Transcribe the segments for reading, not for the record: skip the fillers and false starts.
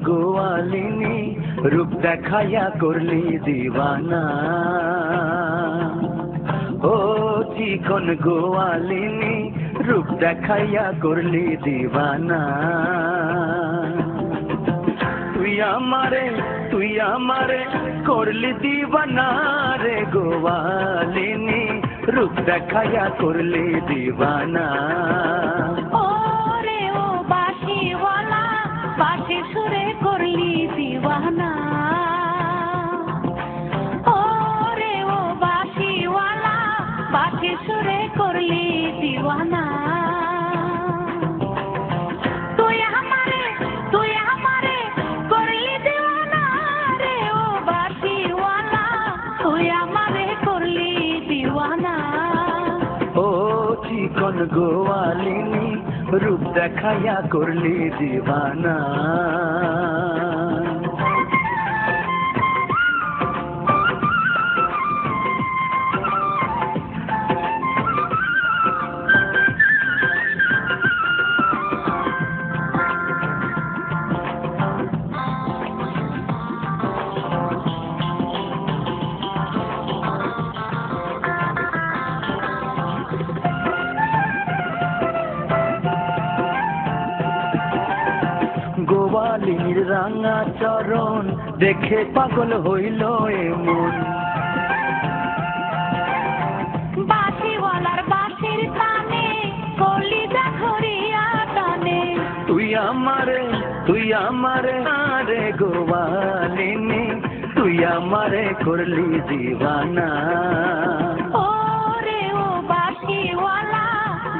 গোয়ালিনী রূপ দেখাইয়া করলি দিওয়ানা। ও চিকন গোয়ালিনী রূপ দেখাইয়া করলি দিওয়ানা। তুই আমারে করলি দিওয়ানা রে গোয়ালিনী রূপ দেখাইয়া করলি দিওয়ানা। ওরে ও বাঁশিওয়ালা বাঁশি সুরে করলি দিওয়ানা। ওরে ও বাঁশিওয়ালা বাঁশি সুরে করলি দিওয়ানা। তুই আমারে করলি দিওয়ানা রে ও বাঁশিওয়ালা তুই আমারে করলি দিওয়ানা। ও চিকন গোয়ালিনী রূপ দেখাইয়া করলি দিওয়ানা। গোয়ালিনীর রাঙা চরণ দেখে পাগল হইল এমন। বাঁশিওয়ালার বাঁশির টানে কলিজা ধরিয়া টানে। তুই আমারে রে গোয়ালিনী তুই আমারে করলি দিওয়ানা। ওরে ও বাঁশিওয়ালা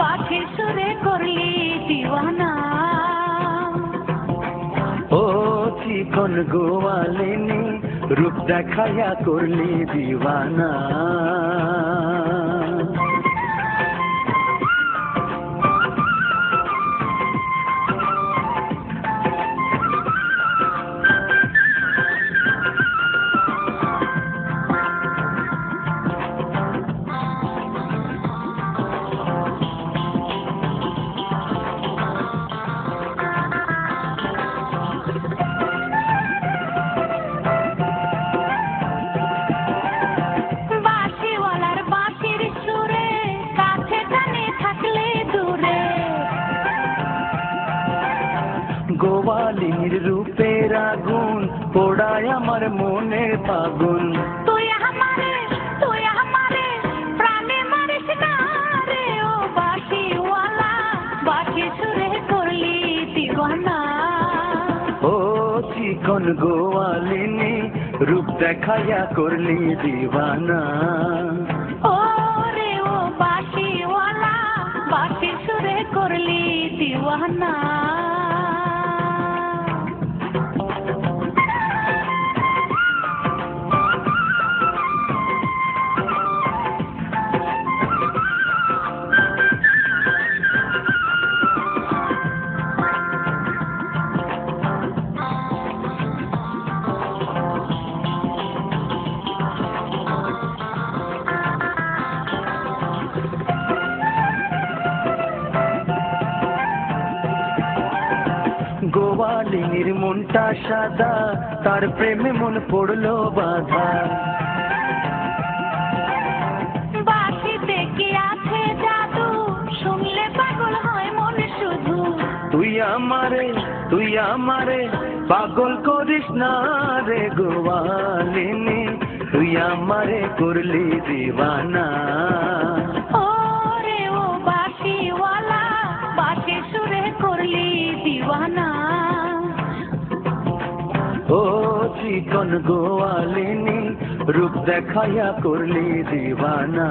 বাঁশি সুরে করলি দিওয়ানা। ও চিকন গোয়ালিনী রূপ দেখাইয়া করলি দিওয়ানা। গোয়ালিনীর রূপের আগুন পোড়ায় আমার মনের ফাগুন। তুই আমারে প্রাণে মারিস না রে ও বাঁশিওয়ালা বাঁশি সুরে করলি দিওয়ানা। ও চিকন গোয়ালিনী রূপ দেখাইয়া করলি দিওয়ানা। ওরে ও বাঁশিওয়ালা বাঁশি সুরে করলি দিওয়ানা। গোয়ালিনীর মনটা সাদা তার প্রেমে মন পড়লো বাধা। বাঁশিতে কি আছে জাদু শুনলে পাগল হয় মন শুধু। তুই আমারে পাগল করিস না রে গোয়ালিনী তুই আমারে করলি দিওয়ানা। ওরে ও বাঁশিওয়ালা বাঁশি সুরে করলি দিওয়ানা। ও চিকন গোয়ালিনী রূপ দেখাইয়া করলি দিওয়ানা।